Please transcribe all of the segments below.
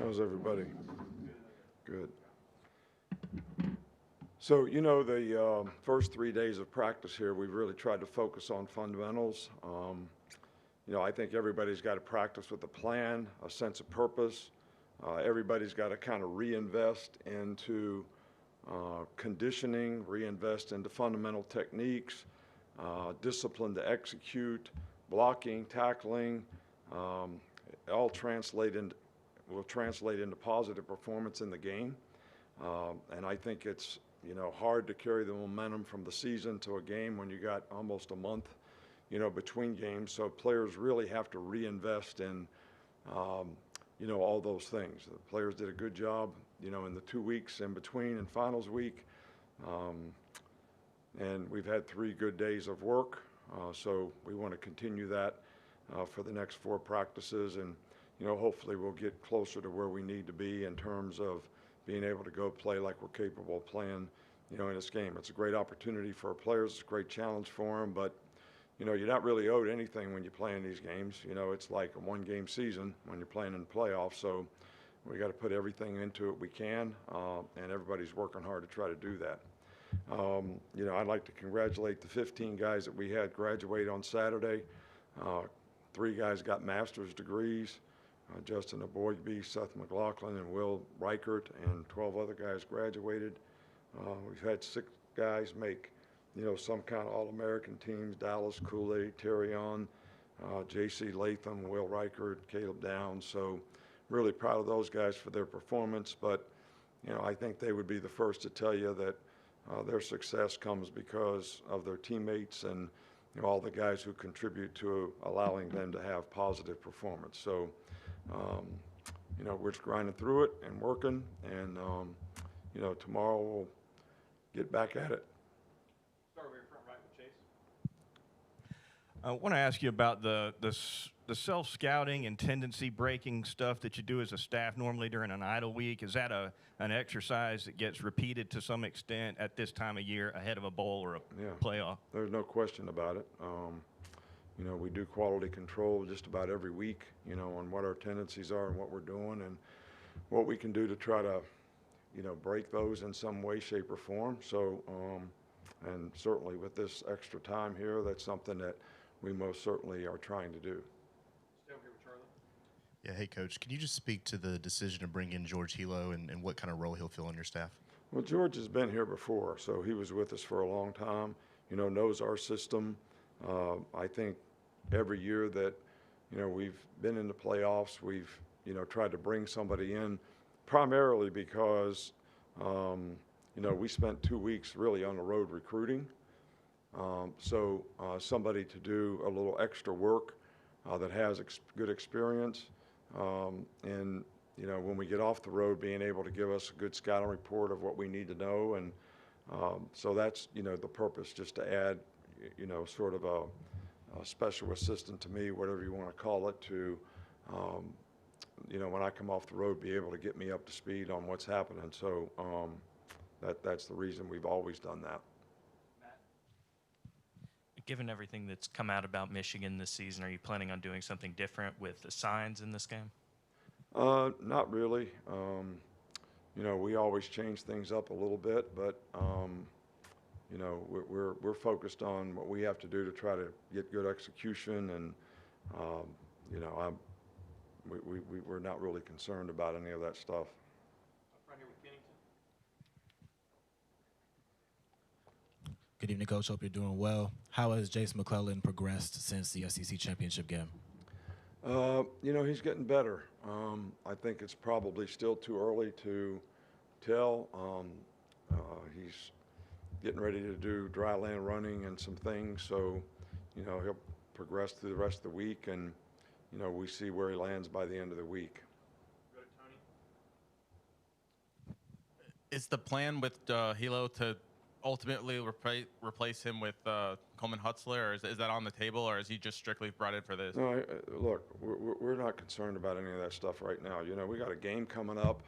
How's everybody? Good. So, the first 3 days of practice here, we've really tried to focus on fundamentals. I think everybody's got to practice with a plan, a sense of purpose. Everybody's got to kind of reinvest into conditioning, reinvest into fundamental techniques, discipline to execute, blocking, tackling, all will translate into positive performance in the game. And I think it's hard to carry the momentum from the season to a game when you got almost a month, between games. So players really have to reinvest in, all those things. The players did a good job, in the 2 weeks in between and finals week. And we've had 3 good days of work. So we want to continue that for the next 4 practices. And, hopefully we'll get closer to where we need to be in terms of being able to go play like we're capable of playing, in this game. It's a great opportunity for our players. It's a great challenge for them. But, you're not really owed anything when you play in these games. It's like a 1-game season when you're playing in the playoffs. So we got to put everything into it we can, and everybody's working hard to try to do that. I'd like to congratulate the 15 guys that we had graduate on Saturday. 3 guys got master's degrees. Justin Aboigby, Seth McLaughlin, and Will Reichert, and 12 other guys graduated. We've had 6 guys make, some kind of All-American teams: Dallas, KoolAid, Terrion, J.C. Latham, Will Reichert, Caleb Downs. So really proud of those guys for their performance. But, I think they would be the first to tell you that their success comes because of their teammates and all the guys who contribute to allowing them to have positive performance. So, we're just grinding through it and working, and, tomorrow we'll get back at it. Start over here front right with Chase. I want to ask you about the self-scouting and tendency breaking stuff that you do as a staff normally during an idle week. Is that an exercise that gets repeated to some extent at this time of year ahead of a bowl or a playoff? There's no question about it. We do quality control just about every week, on what our tendencies are and what we're doing and what we can do to try to, break those in some way, shape, or form. So, and certainly with this extra time here, that's something that we most certainly are trying to do. Stay over here with Charlie. Yeah, hey, Coach, can you just speak to the decision to bring in George Hilo and what kind of role he'll fill on your staff? Well, George has been here before, so he was with us for a long time, knows our system. I think every year that, we've been in the playoffs, we've, tried to bring somebody in primarily because, we spent 2 weeks really on the road recruiting. So somebody to do a little extra work that has good experience. And, when we get off the road, being able to give us a good scouting report of what we need to know. And so that's, the purpose, just to add, sort of a special assistant to me, whatever you want to call it, to, when I come off the road, be able to get me up to speed on what's happening. So that's the reason we've always done that. Given everything that's come out about Michigan this season, are you planning on doing something different with the signs in this game? Not really. We always change things up a little bit, but we're focused on what we have to do to try to get good execution, and we're not really concerned about any of that stuff. Up front here with Kennington. Good evening, Coach. Hope you're doing well. How has Jace McLennan progressed since the SEC championship game? He's getting better. I think it's probably still too early to tell. He's getting ready to do dry land running and some things, so he'll progress through the rest of the week, and we see where he lands by the end of the week. Go to Tony. Is the plan with Hilo to ultimately replace him with Coleman Hudler, or is that on the table, or is he just strictly brought in for this? No, look, we're not concerned about any of that stuff right now. We got a game coming up.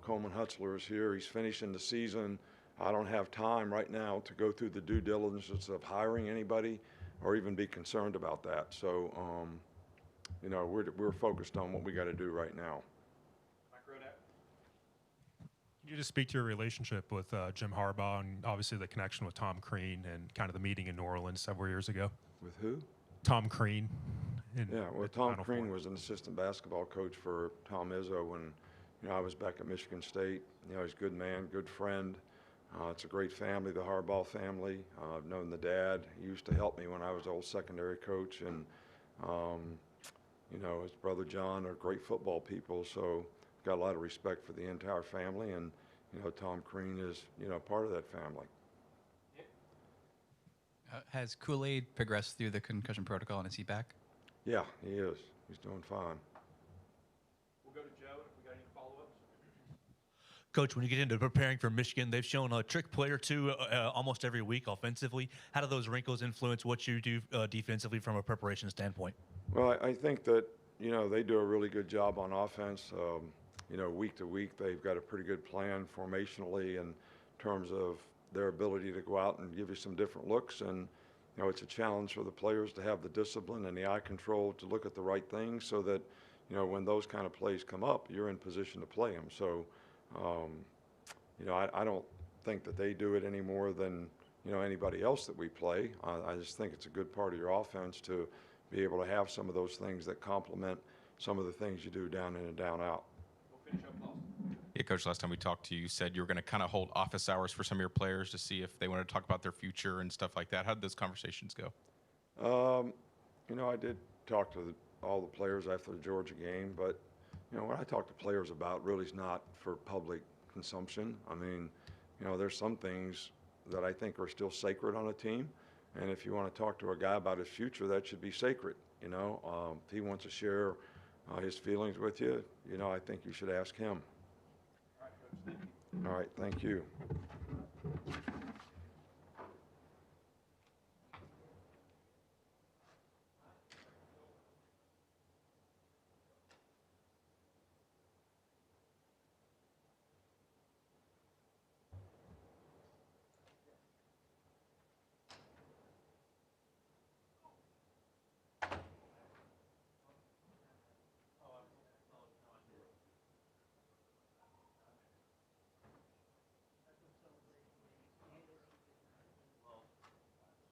Coleman Hudler is here. He's finishing the season. I don't have time right now to go through the due diligence of hiring anybody or even be concerned about that. So, we're focused on what we got to do right now. Back row you just speak to your relationship with Jim Harbaugh and obviously the connection with Tom Crean and kind of the meeting in New Orleans several years ago? With who? Tom Crean. Yeah, well, Tom Crean was an assistant basketball coach for Tom Izzo when, I was back at Michigan State. He's a good man, good friend. It's a great family, the Harbaugh family. I've known the dad. He used to help me when I was old secondary coach, and his brother John are great football people. So got a lot of respect for the entire family, and Tom Crean is part of that family. Has KoolAid progressed through the concussion protocol, and is he back? Yeah, he is. He's doing fine. We'll go to Joe if we got any follow-ups. Coach, when you get into preparing for Michigan, they've shown a trick play or two almost every week offensively. How do those wrinkles influence what you do defensively from a preparation standpoint? Well, I think that, they do a really good job on offense. Week to week, they've got a pretty good plan formationally in terms of their ability to go out and give you some different looks. And, it's a challenge for the players to have the discipline and the eye control to look at the right things so that, when those kind of plays come up, you're in position to play them. So, I don't think that they do it any more than, anybody else that we play. I just think it's a good part of your offense to be able to have some of those things that complement some of the things you do down in and down out. We'll finish up Boston. Yeah, Coach, last time we talked to you, you said you were going to kind of hold office hours for some of your players to see if they wanted to talk about their future and stuff like that. How did those conversations go? I did talk to all the players after the Georgia game, but, what I talk to players about really is not for public consumption. I mean, there's some things that I think are still sacred on a team, and if you want to talk to a guy about his future, that should be sacred. If he wants to share his feelings with you, I think you should ask him. All right, Coach, thank you. All right, thank you.